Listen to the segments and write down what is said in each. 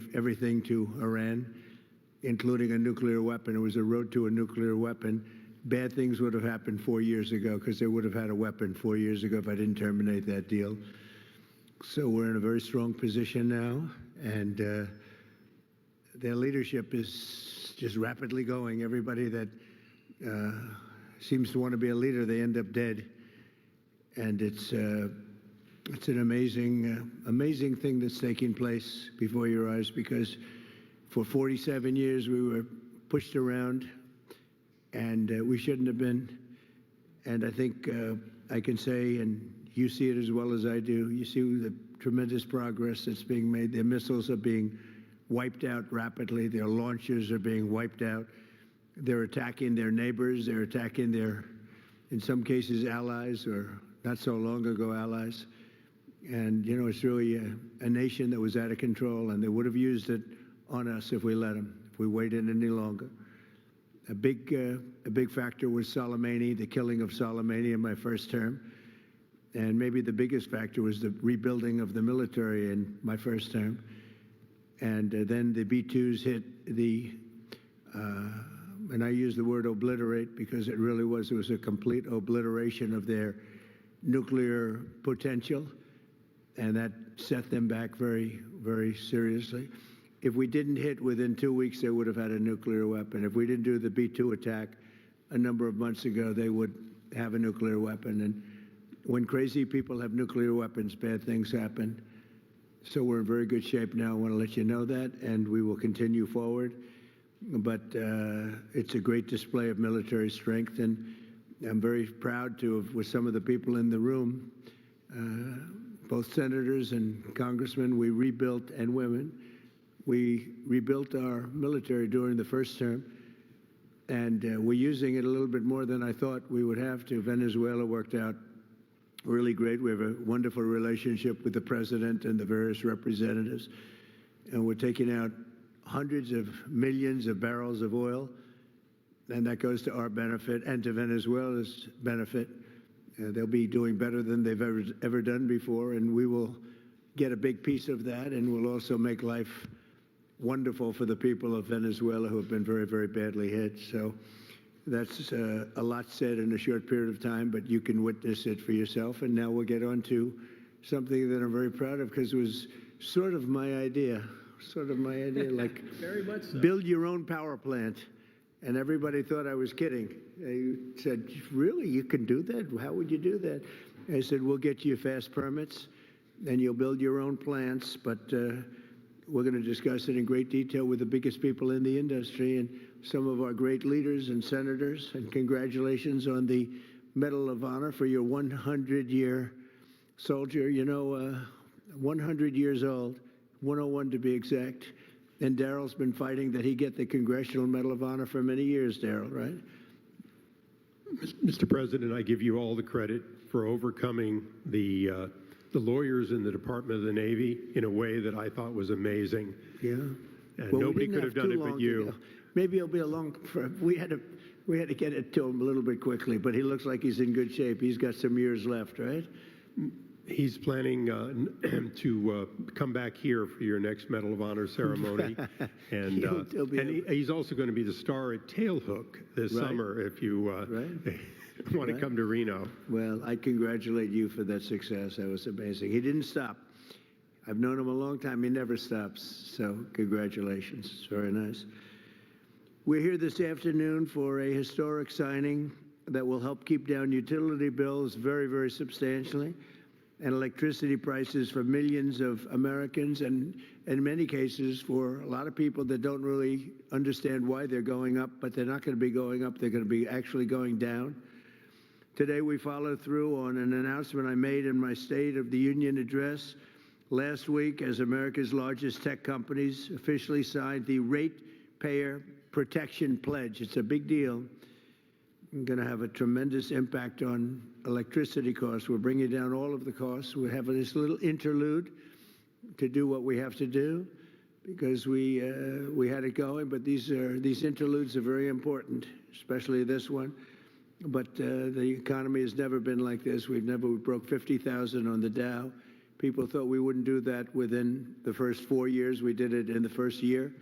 gave everything to Iran, including a nuclear weapon. It was a road to a nuclear weapon. Bad things would have happened 4 years ago because they would have had a weapon 4 years ago if I didn't terminate that deal. So we're in a very strong position now, and their leadership is just rapidly going. Everybody that seems to want to be a leader, they end up dead. And it's an amazing thing that's taking place before your eyes, because for 47 years we were pushed around, and we shouldn't have been. And I think I can say, and you see it as well as I do, you see the tremendous progress that's being made. Their missiles are being wiped out rapidly. Their launchers are being wiped out. They're attacking their neighbors. They're attacking their, in some cases, allies, or not so long ago allies. And, you know, it's really a nation that was out of control, and they would have used it on us if we let them, if we waited any longer. A big factor was Soleimani, the killing of Soleimani in my first term. And maybe the biggest factor was the rebuilding of the military in my first term. And then the B-2s hit the, and I use the word obliterate because it really was, it was a complete obliteration of their nuclear potential. And that set them back very, very seriously. If we didn't hit within 2 weeks, they would have had a nuclear weapon. If we didn't do the B-2 attack a number of months ago, they would have a nuclear weapon. And when crazy people have nuclear weapons, bad things happen. So we're in very good shape now. I want to let you know that, and we will continue forward. But it's a great display of military strength, and I'm very proud to have, with some of the people in the room, both senators and congressmen, we rebuilt, and women, we rebuilt our military during the first term, and we're using it a little bit more than I thought we would have to. Venezuela worked out really great. We have a wonderful relationship with the president and the various representatives, and we're taking out hundreds of millions of barrels of oil, and that goes to our benefit and to Venezuela's benefit. They'll be doing better than they've ever done before, and we will get a big piece of that, and we'll also make life wonderful for the people of Venezuela who have been very, very badly hit. So that's a lot said in a short period of time, but you can witness it for yourself. And now we'll get on to something that I'm very proud of, because it was sort of my idea, like very much so. Build your own power plant. And everybody thought I was kidding. They said, really, you can do that? How would you do that? I said, we'll get you fast permits, and you'll build your own plants, but we're going to discuss it in great detail with the biggest people in the industry and some of our great leaders and senators. And congratulations on the Medal of Honor for your 100-year soldier. You know, 100 years old, 101 to be exact. And Daryl's been fighting that he get the Congressional Medal of Honor for many years, Daryl, right? Mr. President, I give you all the credit for overcoming the lawyers in the Department of the Navy in a way that I thought was amazing. Yeah. And well, nobody could have done it but you. Maybe it'll be a long. We had to get it to him a little bit quickly, but he looks like he's in good shape. He's got some years left, right? He's planning to come back here for your next Medal of Honor ceremony, and he's also going to be the star at Tailhook this summer if you want to come to Reno. Well, I congratulate you for that success. That was amazing. He didn't stop. I've known him a long time. He never stops. So congratulations. It's very nice. We're here this afternoon for a historic signing that will help keep down utility bills very, very substantially, and electricity prices for millions of Americans, and in many cases for a lot of people that don't really understand why they're going up, but they're not going to be going up. They're going to be actually going down. Today we follow through on an announcement I made in my State of the Union address last week, as America's largest tech companies officially signed the Ratepayer Protection Pledge. It's a big deal. It's going to have a tremendous impact on electricity costs. We're bringing down all of the costs. We're having this little interlude to do what we have to do, because we had it going, but these interludes are very important, especially this one. But the economy has never been like this. We broke 50,000 on the Dow, People thought we wouldn't do that within the first 4 years. We did it in the first year.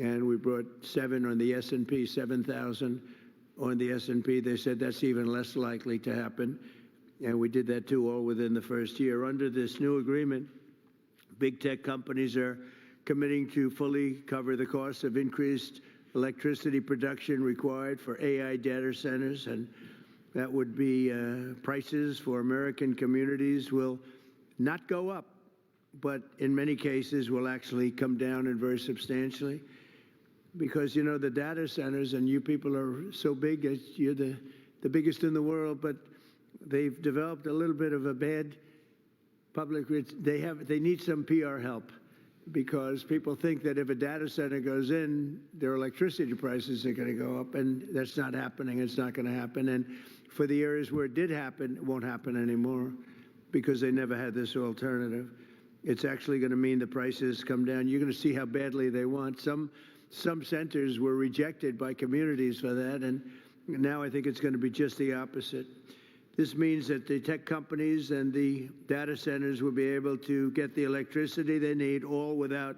And we brought 7 on the S&P, 7,000 on the S&P. They said that's even less likely to happen. And we did that too, all within the first year. Under this new agreement, big tech companies are committing to fully cover the cost of increased electricity production required for AI data centers, and that would be prices for American communities will not go up, but in many cases will actually come down and very substantially. Because, you know, the data centers, and you people are so big, you're the biggest in the world, but they've developed a little bit of a bad public, they need some PR help, because people think that if a data center goes in, their electricity prices are going to go up, and that's not happening. It's not going to happen. And for the areas where it did happen, it won't happen anymore because they never had this alternative. It's actually going to mean the prices come down. You're going to see how badly they want. Some centers were rejected by communities for that, and now I think it's going to be just the opposite. This means that the tech companies and the data centers will be able to get the electricity they need, all without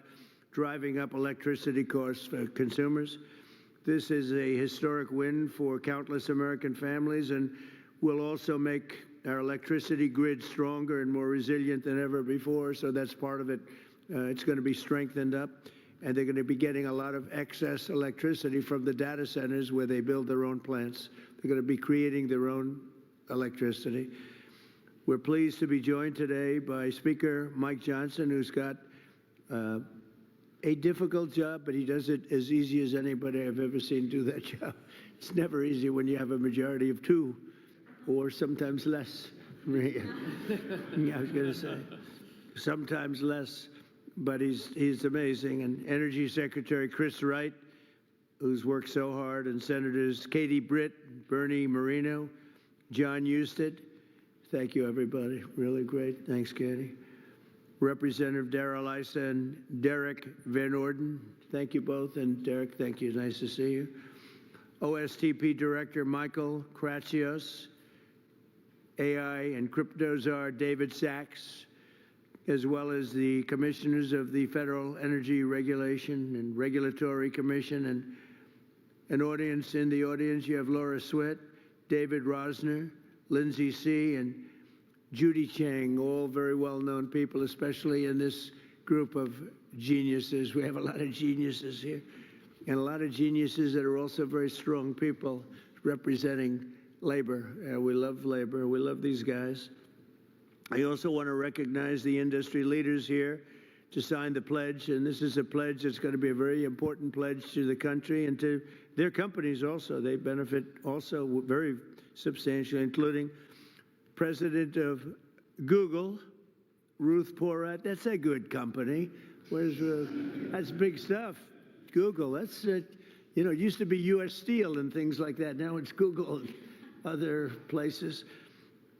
driving up electricity costs for consumers. This is a historic win for countless American families, and will also make our electricity grid stronger and more resilient than ever before. So that's part of it. It's going to be strengthened up, and they're going to be getting a lot of excess electricity from the data centers where they build their own plants. They're going to be creating their own electricity. We're pleased to be joined today by Speaker Mike Johnson, who's got a difficult job, but he does it as easy as anybody I've ever seen do that job. It's never easy when you have a majority of 2, or sometimes less. I was going to say, sometimes less, but he's amazing. And Energy Secretary Chris Wright, who's worked so hard, and Senators Katie Britt, Bernie Moreno, John Husted. Thank you, everybody. Really great. Thanks, Katie. Representative Darrell Issa and Derek Van Orden. Thank you both. And Derek, thank you. Nice to see you. OSTP Director Michael Kratsios, AI and crypto czar David Sachs, as well as the commissioners of the Federal Energy Regulation and Regulatory Commission, and an audience. In the audience, you have Laura Swett, David Rosner, Lindsay C., and Judy Chang, all very well-known people, especially in this group of geniuses. We have a lot of geniuses here, and a lot of geniuses that are also very strong people representing labor. We love labor. We love these guys. I also want to recognize the industry leaders here to sign the pledge, and this is a pledge that's going to be a very important pledge to the country and to their companies also. They benefit also very substantially, including President of Google, Ruth Porat. That's a good company. That's big stuff. Google, that's, you know, it used to be U.S. Steel and things like that. Now it's Google and other places.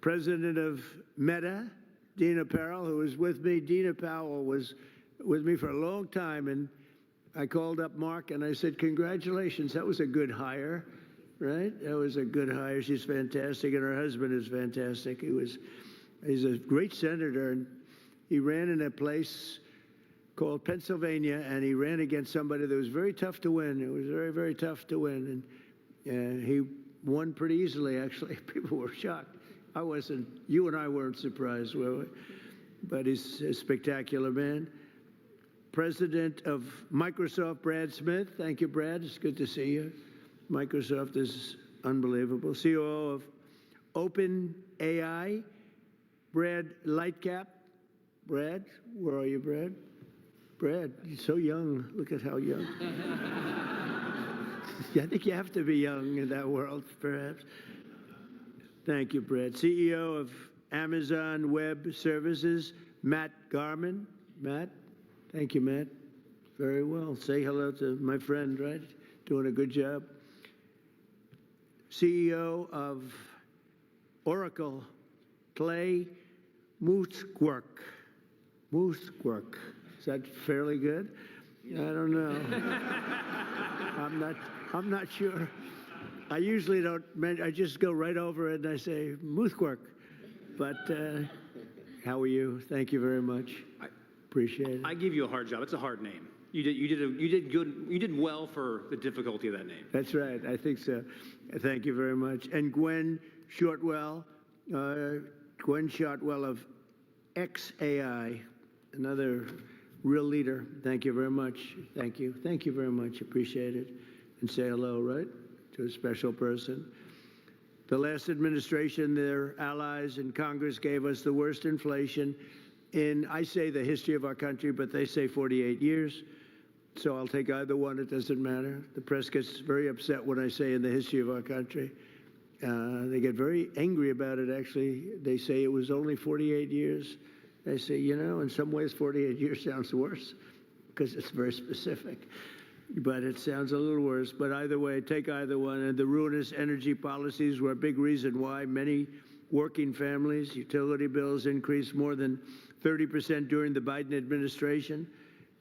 President of Meta, Dina Powell, who was with me. Dina Powell was with me for a long time, and I called up Mark and I said, congratulations, that was a good hire, right? That was a good hire. She's fantastic, and her husband is fantastic. He's a great senator, and he ran in a place called Pennsylvania, and he ran against somebody that was very tough to win. It was very, very tough to win, and he won pretty easily, actually. People were shocked. I wasn't, you and I weren't surprised, were we? But he's a spectacular man. President of Microsoft, Brad Smith. Thank you, Brad. It's good to see you. Microsoft is unbelievable. COO of OpenAI, Brad Lightcap. Brad, where are you, Brad? Brad, you're so young. Look at how young. I think you have to be young in that world, perhaps. Thank you, Brad. CEO of Amazon Web Services, Matt Garman. Matt, thank you, Matt. Very well. Say hello to my friend, right? Doing a good job. CEO of Oracle, Clay Moosquark. Moosquark. Is that fairly good? I don't know. I'm not sure. I usually don't, I just go right over it and I say Moosquark. But How are you? Thank you very much. Appreciate it. I give you a hard job. It's a hard name. You did good. You did well for the difficulty of that name. That's right. I think so. Thank you very much. And Gwen Shortwell of XAI, another real leader. Thank you very much. Thank you. Thank you very much. Appreciate it. And say hello, right, to a special person. The last administration, their allies in Congress gave us the worst inflation in, I say, the history of our country, but they say 48 years. So I'll take either one. It doesn't matter. The press gets very upset when I say in the history of our country. They get very angry about it, actually. They say it was only 48 years. I say, you know, in some ways 48 years sounds worse because it's very specific. But it sounds a little worse. But either way, take either one. And the ruinous energy policies were a big reason why many working families' utility bills increased more than 30% during the Biden administration,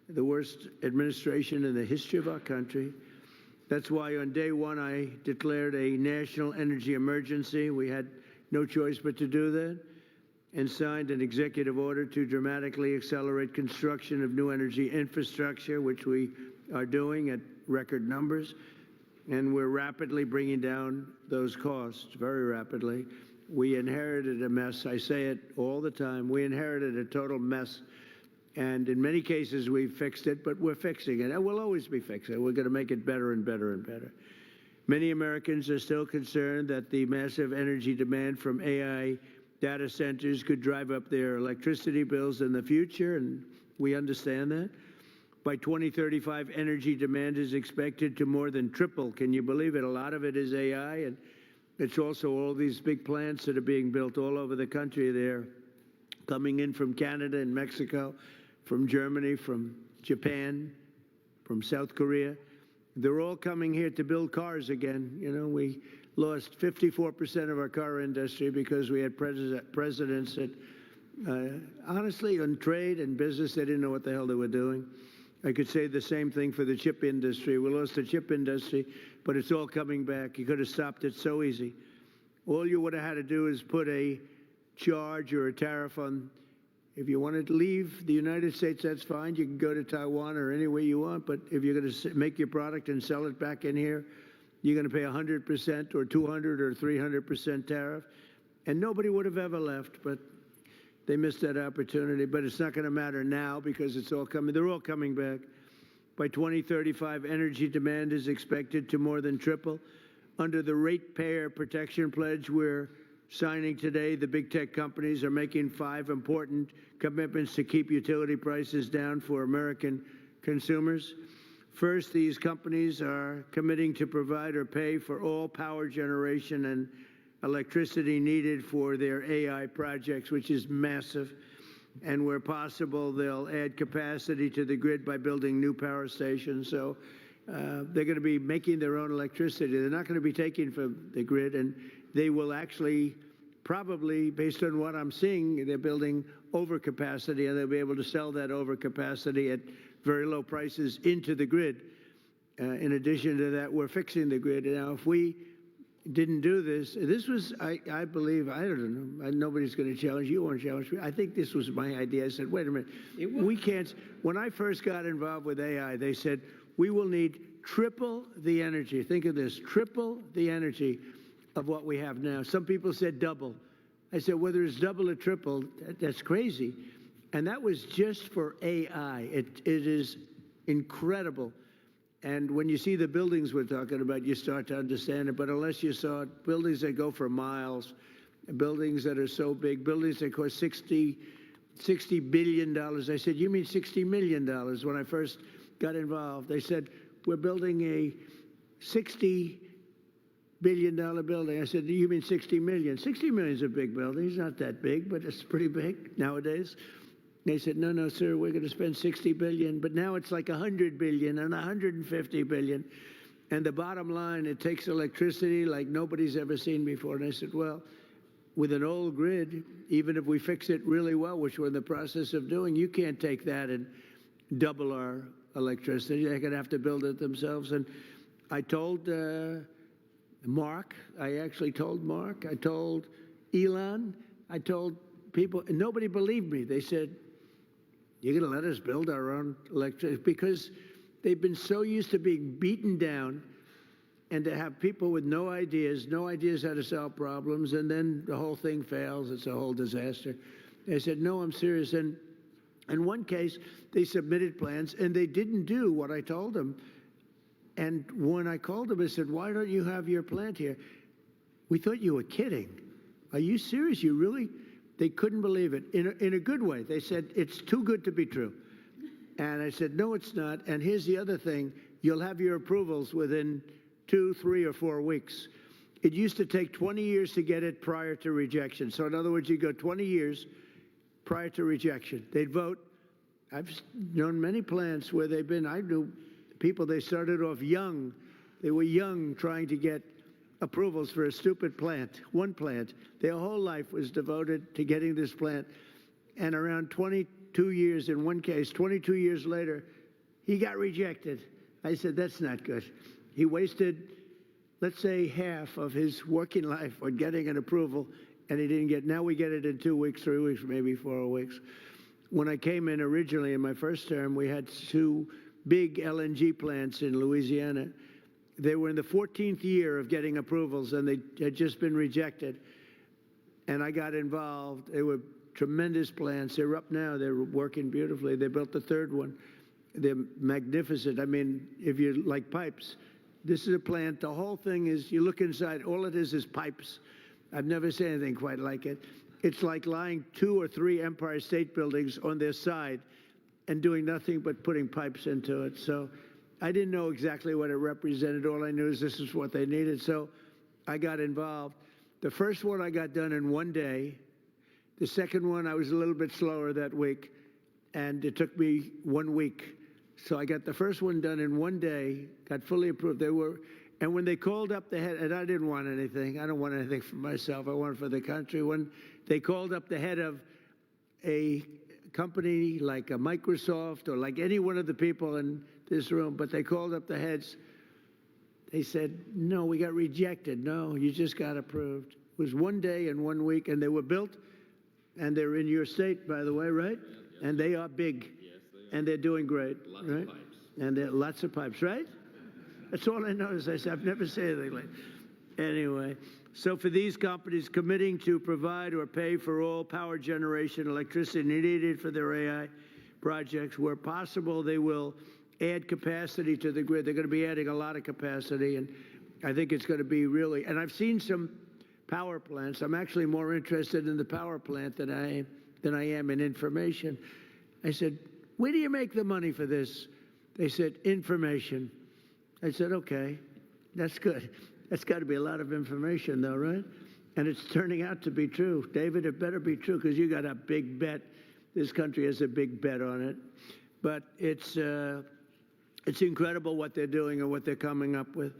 the worst administration in the history of our country. That's why on day one I declared a national energy emergency. We had no choice but to do that, and signed an executive order to dramatically accelerate construction of new energy infrastructure, which we are doing at record numbers, and we're rapidly bringing down those costs, very rapidly. We inherited a mess. I say it all the time. We inherited a total mess, and in many cases we've fixed it, but we're fixing it, and we'll always be fixing it. We're going to make it better and better and better. Many Americans are still concerned that the massive energy demand from AI data centers could drive up their electricity bills in the future, and we understand that. By 2035, energy demand is expected to more than triple. Can you believe it? A lot of it is AI, and it's also all these big plants that are being built all over the country. They're coming in from Canada and Mexico, from Germany, from Japan, from South Korea. They're all coming here to build cars again. You know, we lost 54% of our car industry because we had presidents that, honestly, on trade and business, they didn't know what the hell they were doing. I could say the same thing for the chip industry. We lost the chip industry, but it's all coming back. You could have stopped it so easy. All you would have had to do is put a charge or a tariff on. If you wanted to leave the United States, that's fine. You can go to Taiwan or anywhere you want, but if you're going to make your product and sell it back in here, you're going to pay 100% or 200 or 300% tariff, and nobody would have ever left, but they missed that opportunity. But it's not going to matter now because it's all coming. They're all coming back. By 2035, energy demand is expected to more than triple. Under the Ratepayer Protection Pledge we're signing today, the big tech companies are making 5 important commitments to keep utility prices down for American consumers. First, these companies are committing to provide or pay for all power generation and electricity needed for their AI projects, which is massive. And where possible, they'll add capacity to the grid by building new power stations. So they're going to be making their own electricity. They're not going to be taking from the grid, and they will actually probably, based on what I'm seeing, they're building overcapacity, and they'll be able to sell that overcapacity at very low prices into the grid. In addition to that, we're fixing the grid. Now, if we didn't do this, this was, I believe, I don't know, nobody's going to challenge you, won't challenge me. I think this was my idea. I said, wait a minute, we can't, when I first got involved with AI, they said, we will need triple the energy. Think of this, triple the energy of what we have now. Some people said double. I said, whether it's double or triple, that's crazy. And that was just for AI. It is incredible. And when you see the buildings we're talking about, you start to understand it. But unless you saw it, buildings that go for miles, buildings that are so big, buildings that cost $60 billion. I said, you mean $60 million? When I first got involved, they said, we're building a $60 billion building. I said, you mean 60 million? 60 million is a big building. It's not that big, but it's pretty big nowadays. They said, no, no, sir, we're going to spend 60 billion, but now it's like 100 billion and 150 billion. And the bottom line, it takes electricity like nobody's ever seen before. And I said, well, with an old grid, even if we fix it really well, which we're in the process of doing, you can't take that and double our electricity. They're going to have to build it themselves. And I told Mark, I actually told Mark, I told Elon, I told people, and nobody believed me. They said, "You're going to let us build our own electricity?" Because they've been so used to being beaten down and to have people with no ideas how to solve problems, and then the whole thing fails. It's a whole disaster. They said, "No, I'm serious." And in one case, they submitted plans, and they didn't do what I told them. And when I called them, I said, "Why don't you have your plant here?" "We thought you were kidding. Are you serious? You really?" They couldn't believe it, in a good way. They said, "It's too good to be true." And I said, "No, it's not. And here's the other thing. You'll have your approvals within 2, 3, or 4 weeks. It used to take 20 years to get it prior to rejection. So in other words, you go 20 years prior to rejection. They'd vote. I've known many plants where I knew people, they started off young. They were young trying to get approvals for a stupid plant, one plant. Their whole life was devoted to getting this plant. And around 22 years, in one case, 22 years later, he got rejected. I said, "That's not good." He wasted, let's say, half of his working life on getting an approval, and he didn't get. Now we get it in 2 weeks, 3 weeks, maybe 4 weeks. When I came in originally in my first term, we had 2 big LNG plants in Louisiana. They were in the 14th year of getting approvals, and they had just been rejected. And I got involved. They were tremendous plants. They're up now. They're working beautifully. They built the 3rd one. They're magnificent. I mean, if you like pipes, this is a plant. The whole thing is, you look inside, all it is pipes. I've never seen anything quite like it. It's like lying 2 or 3 Empire State Buildings on their side and doing nothing but putting pipes into it. So I didn't know exactly what it represented. All I knew is this is what they needed. So I got involved. The first one I got done in 1 day. The second one, I was a little bit slower that week, and it took me 1 week. So I got the first one done in 1 day, got fully approved. And when they called up the head, and I didn't want anything. I don't want anything for myself. I want it for the country. When they called up the head of a company like a Microsoft or like any one of the people in this room, but they called up the heads, they said, "No, we got rejected." "No, you just got approved." It was 1 day and 1 week, and they were built, and they're in your state, by the way, right? And they are big. And they're doing great, right? Lots of pipes. And there are lots of pipes, right? That's all I know. As I said, I've never said anything like that. Anyway, so for these companies committing to provide or pay for all power generation electricity needed for their AI projects, where possible, they will add capacity to the grid. They're going to be adding a lot of capacity, and I think it's going to be really, and I've seen some power plants. I'm actually more interested in the power plant than I am in information. I said, "Where do you make the money for this?" They said, "Information." I said, "Okay, that's good. That's got to be a lot of information, though, right?" And it's turning out to be true. David, it better be true, because you got a big bet. This country has a big bet on it. But it's incredible what they're doing and what they're coming up with.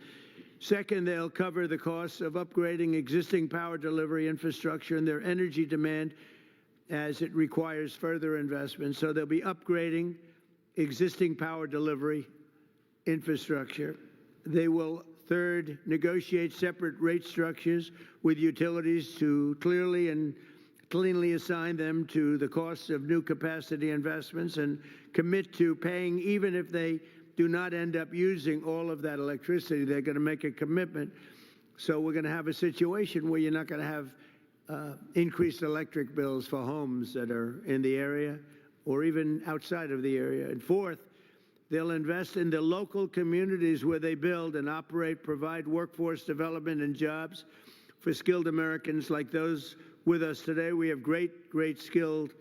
Second, they'll cover the costs of upgrading existing power delivery infrastructure and their energy demand as it requires further investment. So they'll be upgrading existing power delivery infrastructure. They will, third, negotiate separate rate structures with utilities to clearly and cleanly assign them to the costs of new capacity investments and commit to paying even if they do not end up using all of that electricity. They're going to make a commitment. So we're going to have a situation where you're not going to have increased electric bills for homes that are in the area or even outside of the area. And fourth, they'll invest in the local communities where they build and operate, provide workforce development and jobs for skilled Americans like those with us today. We have great skilled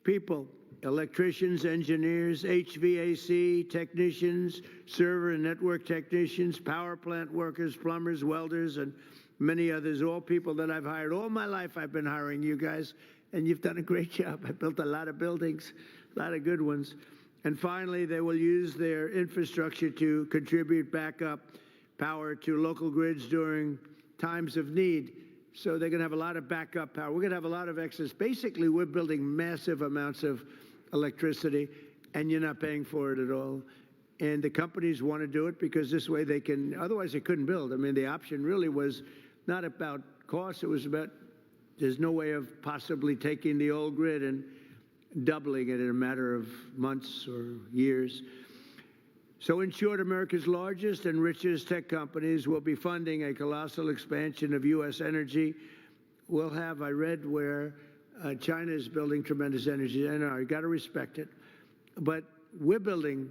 people, electricians, engineers, HVAC technicians, server and network technicians, power plant workers, plumbers, welders, and many others, all people that I've hired. All my life I've been hiring you guys, and you've done a great job. I built a lot of buildings, a lot of good ones. And finally, they will use their infrastructure to contribute backup power to local grids during times of need. So they're going to have a lot of backup power. We're going to have a lot of excess. Basically, we're building massive amounts of electricity, and you're not paying for it at all. And the companies want to do it because this way they can, otherwise they couldn't build. I mean, the option really was not about cost. It was about There's no way of possibly taking the old grid and doubling it in a matter of months or years. So in short, America's largest and richest tech companies will be funding a colossal expansion of U.S. energy. We'll have, I read where China is building tremendous energy. I know, you got to respect it. But we're building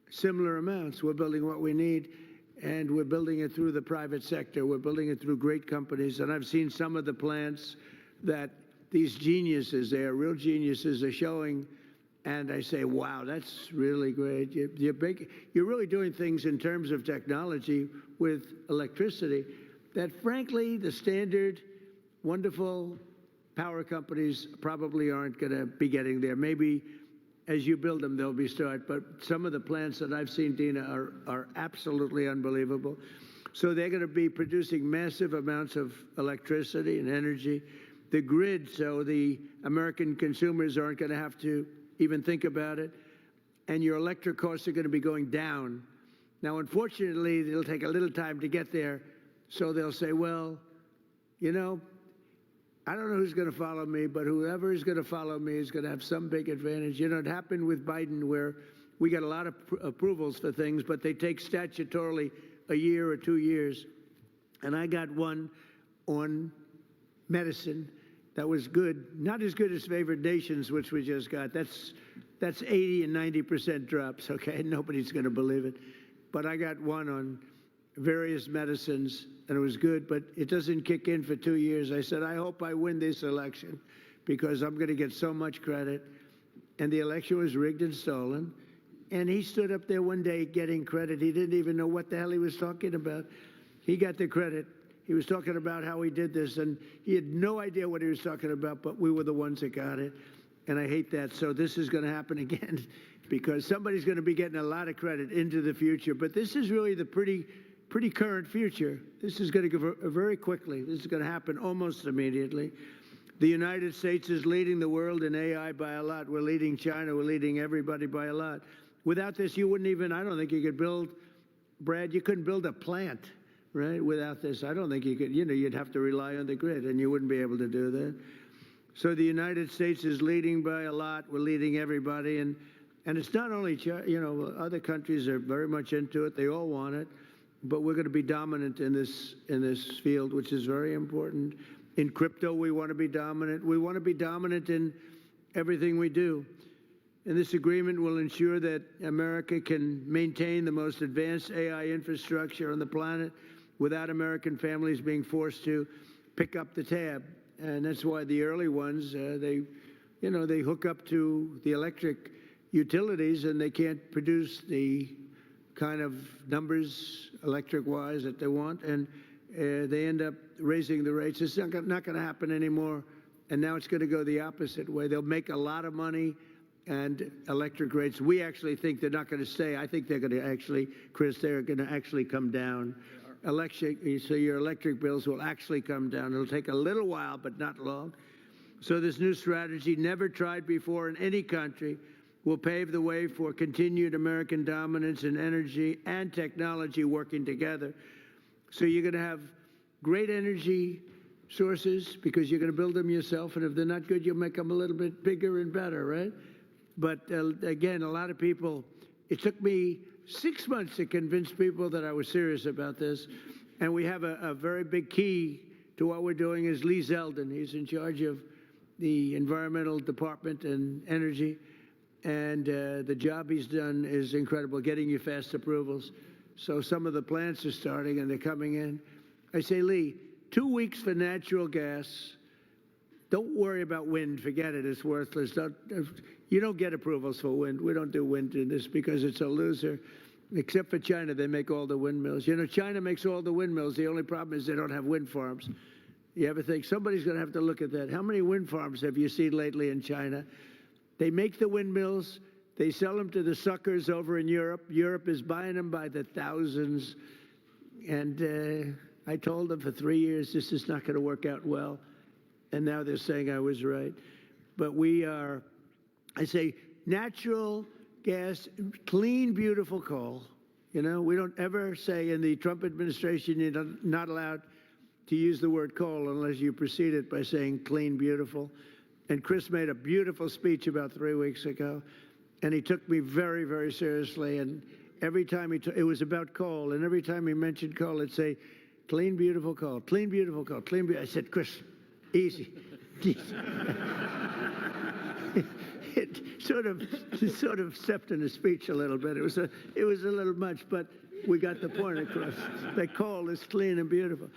similar amounts. We're building what we need, and we're building it through the private sector. We're building it through great companies. And I've seen some of the plants that these geniuses, they are real geniuses, are showing. And I say, wow, that's really great. You're really doing things in terms of technology with electricity that, frankly, the standard, wonderful power companies probably aren't going to be getting there. Maybe as you build them, they'll be start. But some of the plants that I've seen, Dina, are absolutely unbelievable. So they're going to be producing massive amounts of electricity and energy. The grid, so the American consumers aren't going to have to even think about it, and your electric costs are going to be going down. Now, unfortunately, it'll take a little time to get there, so they'll say, well, you know, I don't know who's going to follow me, but whoever is going to follow me is going to have some big advantage. You know, it happened with Biden where we got a lot of approvals for things, but they take statutorily a year or 2 years, and I got one on medicine that was good, not as good as favored nations, which we just got. That's 80 and 90% drops, okay? Nobody's going to believe it. But I got one on various medicines, and it was good, but it doesn't kick in for 2 years. I said, I hope I win this election because I'm going to get so much credit. And the election was rigged and stolen. And he stood up there one day getting credit. He didn't even know what the hell he was talking about. He got the credit. He was talking about how he did this, and he had no idea what he was talking about, but we were the ones that got it, and I hate that. So this is going to happen again because somebody's going to be getting a lot of credit into the future, but this is really the pretty current future. This is going to go very quickly. This is going to happen almost immediately. The United States is leading the world in AI by a lot. We're leading China. We're leading everybody by a lot. Without this, you wouldn't even, I don't think you could build, Brad, you couldn't build a plant. Right? Without this, I don't think you could, you'd have to rely on the grid, and you wouldn't be able to do that. So the United States is leading by a lot. We're leading everybody. And it's not only, other countries are very much into it. They all want it. But we're going to be dominant in this field, which is very important. In crypto, we want to be dominant. We want to be dominant in everything we do. And this agreement will ensure that America can maintain the most advanced AI infrastructure on the planet without American families being forced to pick up the tab. And that's why the early ones, they hook up to the electric utilities and they can't produce the kind of numbers electric-wise that they want, and they end up raising the rates. It's not going to happen anymore, and now it's going to go the opposite way. They'll make a lot of money, and electric rates, we actually think they're not going to stay. I think they're going to actually, Chris, they're going to actually come down. So your electric bills will actually come down. It'll take a little while, but not long. So this new strategy, never tried before in any country, will pave the way for continued American dominance in energy and technology working together. So you're going to have great energy sources because you're going to build them yourself, and if they're not good, you'll make them a little bit bigger and better, right? But again, a lot of people, it took me 6 months to convince people that I was serious about this, and we have a very big key to what we're doing is Lee Zeldin. He's in charge of the Environmental Department and Energy. And the job he's done is incredible, getting you fast approvals. So some of the plants are starting and they're coming in. I say, Lee, 2 weeks for natural gas. Don't worry about wind. Forget it. It's worthless. You don't get approvals for wind. We don't do wind in this because it's a loser. Except for China, they make all the windmills. China makes all the windmills. The only problem is they don't have wind farms. You ever think somebody's going to have to look at that? How many wind farms have you seen lately in China? They make the windmills. They sell them to the suckers over in Europe. Europe is buying them by the thousands. And I told them for 3 years, this is not going to work out well. And now they're saying I was right. But I say, natural gas, clean, beautiful coal. We don't ever say in the Trump administration you're not allowed to use the word coal unless you precede it by saying clean, beautiful. And Chris made a beautiful speech about 3 weeks ago, and he took me very, very seriously. And every time it was about coal, and every time he mentioned coal, it'd say, clean, beautiful coal, clean, beautiful coal, clean, beautiful. I said, Chris, easy. It sort of stepped in the speech a little bit. It was a little much, but we got the point across. That coal is clean and beautiful.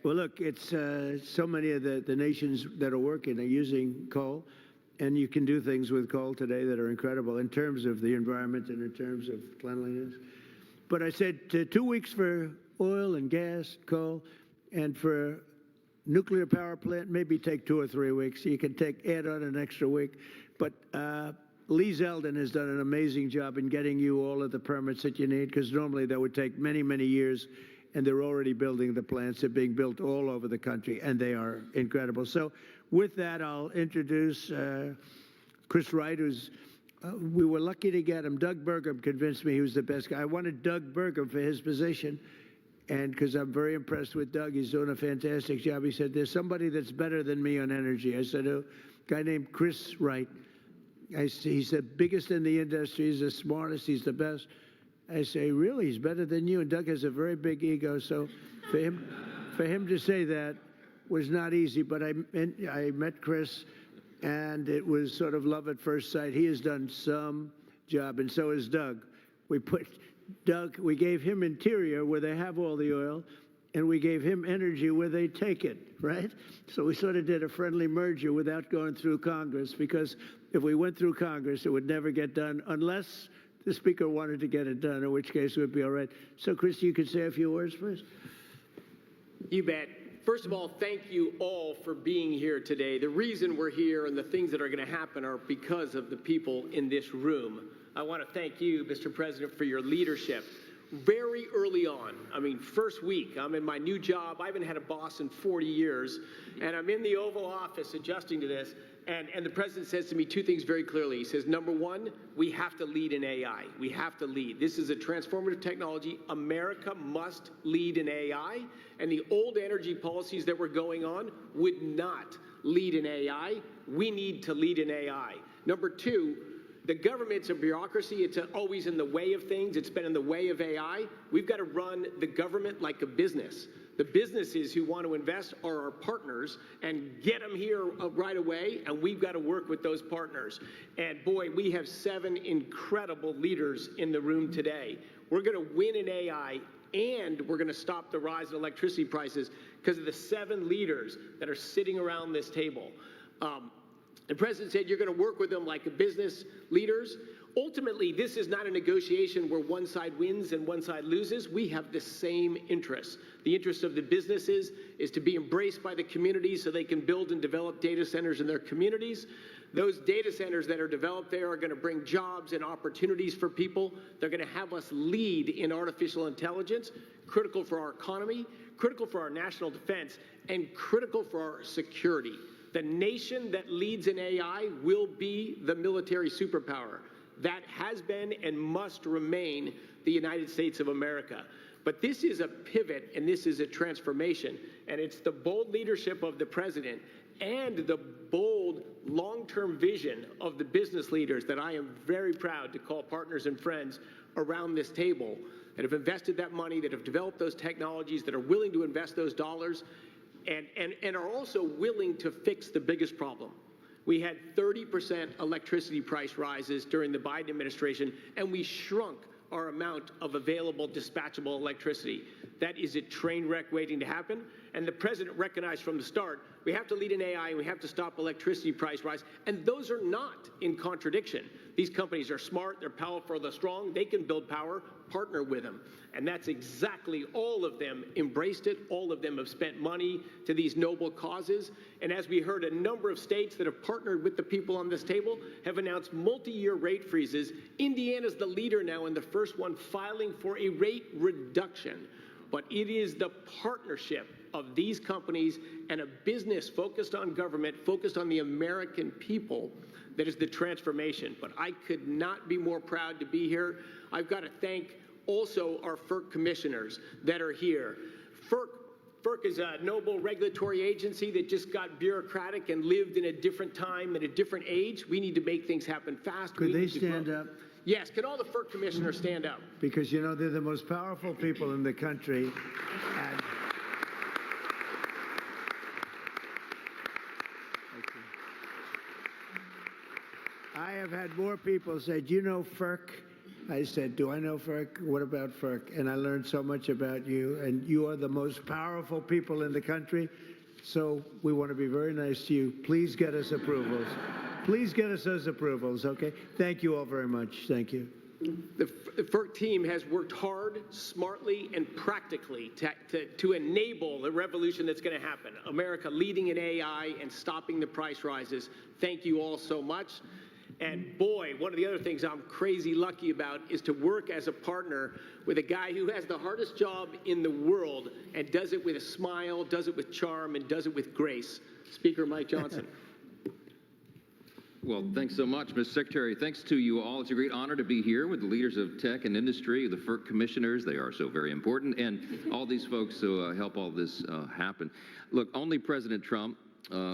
Well, look, it's so many of the nations that are working are using coal, and you can do things with coal today that are incredible in terms of the environment and in terms of cleanliness. But I said 2 weeks for oil and gas, coal, and for nuclear power plant, maybe take 2 or 3 weeks. You can add on an extra week. But Lee Zeldin has done an amazing job in getting you all of the permits that you need, because normally that would take many, many years, and they're already building the plants. They're being built all over the country, and they are incredible. So with that, I'll introduce Chris Wright, who's we were lucky to get him. Doug Burgum convinced me he was the best guy. I wanted Doug Burgum for his position, and because I'm very impressed with Doug. He's doing a fantastic job. He said, there's somebody that's better than me on energy. I said, a guy named Chris Wright. He's the biggest in the industry. He's the smartest. He's the best. I say, really? He's better than you? And Doug has a very big ego. So for him to say that was not easy. But I met Chris, and it was sort of love at first sight. He has done some job, and so has Doug. We gave him interior where they have all the oil, and we gave him energy where they take it, right? So we sort of did a friendly merger without going through Congress, because if we went through Congress, it would never get done unless the Speaker wanted to get it done, in which case it would be all right. So, Chris, you could say a few words first. You bet. First of all, thank you all for being here today. The reason we're here and the things that are going to happen are because of the people in this room. I want to thank you, Mr. President, for your leadership. Very early on, I mean, first week, I'm in my new job. I haven't had a boss in 40 years, and I'm in the Oval Office adjusting to this, and the president says to me 2 things very clearly. He says, number one, we have to lead in AI. We have to lead. This is a transformative technology. America must lead in AI, and the old energy policies that were going on would not lead in AI. We need to lead in AI. Number 2, the government's a bureaucracy. It's always in the way of things. It's been in the way of AI. We've got to run the government like a business. The businesses who want to invest are our partners, and get them here right away, and we've got to work with those partners. And boy, we have 7 incredible leaders in the room today. We're going to win in AI, and we're going to stop the rise in electricity prices because of the 7 leaders that are sitting around this table. The president said you're going to work with them like business leaders. Ultimately, this is not a negotiation where one side wins and one side loses. We have the same interests. The interest of the businesses is to be embraced by the communities so they can build and develop data centers in their communities. Those data centers that are developed there are going to bring jobs and opportunities for people. They're going to have us lead in artificial intelligence, critical for our economy, critical for our national defense, and critical for our security. The nation that leads in AI will be the military superpower. That has been and must remain the United States of America. But this is a pivot, and this is a transformation, and it's the bold leadership of the president and the bold long-term vision of the business leaders that I am very proud to call partners and friends around this table that have invested that money, that have developed those technologies, that are willing to invest those dollars, and are also willing to fix the biggest problem. We had 30% electricity price rises during the Biden administration, and we shrunk our amount of available dispatchable electricity. That is a train wreck waiting to happen, and the president recognized from the start, we have to lead in AI and we have to stop electricity price rise, and those are not in contradiction. These companies are smart, they're powerful, they're strong, they can build power, partner with them. And that's exactly, all of them embraced it, all of them have spent money to these noble causes, and as we heard, a number of states that have partnered with the people on this table have announced multi-year rate freezes. Indiana's the leader now and the first one filing for a rate reduction. But it is the partnership of these companies and a business focused on government, focused on the American people, that is the transformation. But I could not be more proud to be here. I've got to thank also our FERC commissioners that are here. FERC FERC is a noble regulatory agency that just got bureaucratic and lived in a different time and a different age. We need to make things happen fast. Could they stand up? Yes, can all the FERC commissioners stand up? Because, you know, they're the most powerful people in the country. And I have had more people say, do you know FERC? I said, do I know FERC? What about FERC? And I learned so much about you, and you are the most powerful people in the country. So we want to be very nice to you. Please get us approvals. Please get us those approvals, okay? Thank you all very much. Thank you. The FERC team has worked hard, smartly, and practically to enable the revolution that's going to happen. America leading in AI and stopping the price rises. Thank you all so much. And boy, one of the other things I'm crazy lucky about is to work as a partner with a guy who has the hardest job in the world and does it with a smile, does it with charm, and does it with grace. Speaker Mike Johnson. Well, thanks so much, Mr. Secretary. Thanks to you all. It's a great honor to be here with the leaders of tech and industry, the FERC commissioners. They are so very important, and all these folks who help all this happen. Look, only President Trump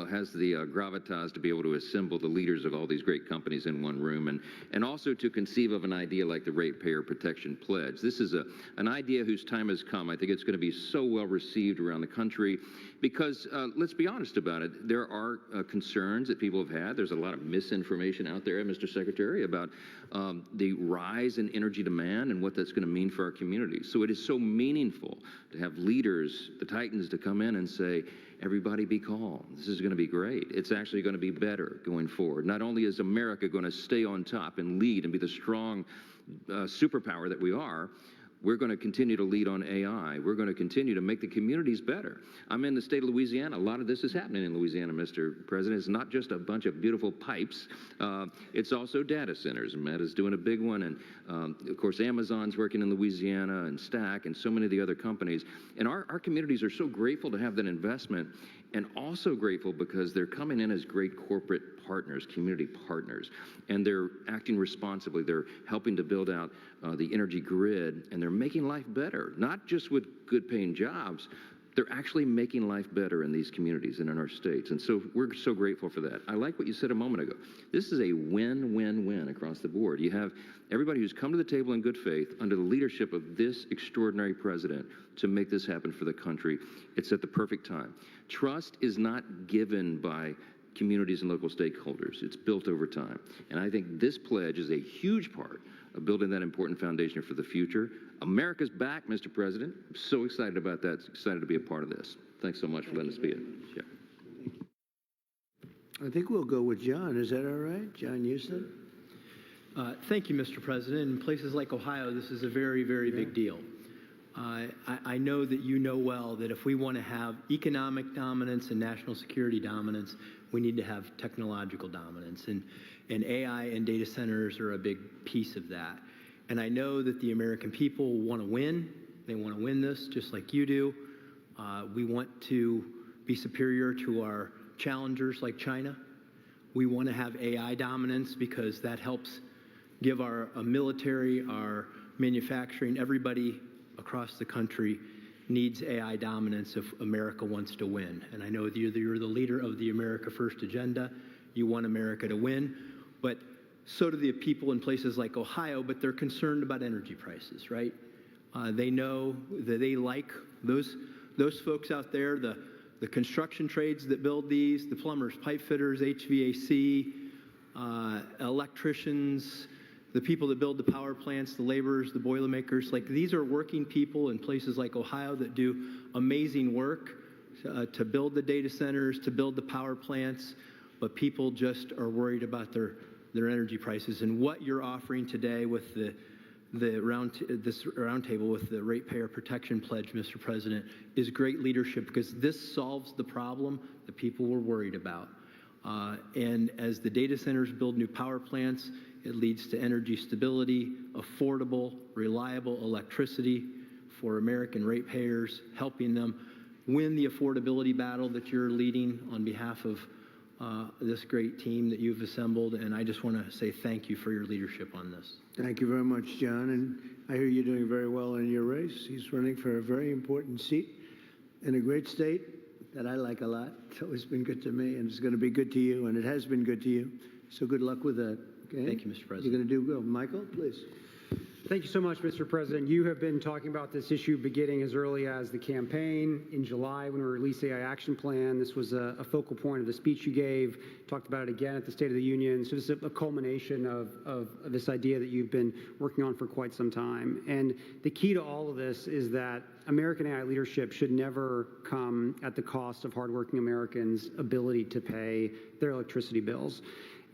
has the gravitas to be able to assemble the leaders of all these great companies in one room, and also to conceive of an idea like the Ratepayer Protection Pledge. This is an idea whose time has come. I think it's going to be so well received around the country because, let's be honest about it, there are concerns that people have had. There's a lot of misinformation out there, Mr. Secretary, about the rise in energy demand and what that's going to mean for our communities. So it is so meaningful to have leaders, the titans, to come in and say, everybody be calm. This is going to be great. It's actually going to be better going forward. Not only is America going to stay on top and lead and be the strong superpower that we are, we're going to continue to lead on AI. We're going to continue to make the communities better. I'm in the state of Louisiana. A lot of this is happening in Louisiana, Mr. President. It's not just a bunch of beautiful pipes. It's also data centers. Meta's doing a big one. And, of course, Amazon's working in Louisiana, and Stack, and so many of the other companies. And our communities are so grateful to have that investment, and also grateful because they're coming in as great corporate partners, community partners, and they're acting responsibly. They're helping to build out the energy grid, and they're making life better, not just with good-paying jobs. They're actually making life better in these communities and in our states, and so we're so grateful for that. I like what you said a moment ago. This is a win-win-win across the board. You have everybody who's come to the table in good faith under the leadership of this extraordinary president to make this happen for the country. It's at the perfect time. Trust is not given by communities and local stakeholders. It's built over time. And I think this pledge is a huge part of building that important foundation for the future. America's back, Mr. President. I'm so excited about that. Excited to be a part of this. Thanks so much for letting us be it. Yeah. I think we'll go with John. Is that all right? John Houston? Thank you, Mr. President. In places like Ohio, this is a very, very big deal. I know that you know well that if we want to have economic dominance and national security dominance, we need to have technological dominance. And AI and data centers are a big piece of that. And I know that the American people want to win. They want to win this just like you do. We want to be superior to our challengers like China. We want to have AI dominance because that helps give our military, our manufacturing, everybody across the country needs AI dominance if America wants to win. And I know that you're the leader of the America First agenda. You want America to win, but so do the people in places like Ohio, but they're concerned about energy prices, right? They know that they like those folks out there, the construction trades that build these, the plumbers, pipe fitters, HVAC, electricians, the people that build the power plants, the laborers, the Boilermakers. Like, these are working people in places like Ohio that do amazing work to build the data centers, to build the power plants, but people just are worried about their energy prices. And what you're offering today with this roundtable with the Ratepayer Protection Pledge, Mr. President, is great leadership because this solves the problem that people were worried about. And as the data centers build new power plants, it leads to energy stability, affordable, reliable electricity for American ratepayers, helping them win the affordability battle that you're leading on behalf of this great team that you've assembled. And I just want to say thank you for your leadership on this. Thank you very much, John. And I hear you're doing very well in your race. He's running for a very important seat. in a great state that I like a lot. It's always been good to me, and it's going to be good to you, and it has been good to you. So good luck with that. Okay? Thank you, Mr. President. You're going to do good. Michael, please. Thank you so much, Mr. President. You have been talking about this issue beginning as early as the campaign. In July, when we released the AI Action Plan, this was a focal point of the speech you gave. Talked about it again at the State of the Union. So this is a culmination of this idea that you've been working on for quite some time. And the key to all of this is that American AI leadership should never come at the cost of hardworking Americans' ability to pay their electricity bills.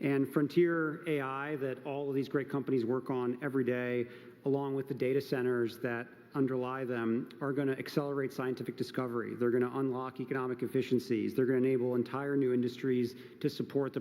And Frontier AI, that all of these great companies work on every day, along with the data centers that underlie them, are going to accelerate scientific discovery. They're going to unlock economic efficiencies. They're going to enable entire new industries to support the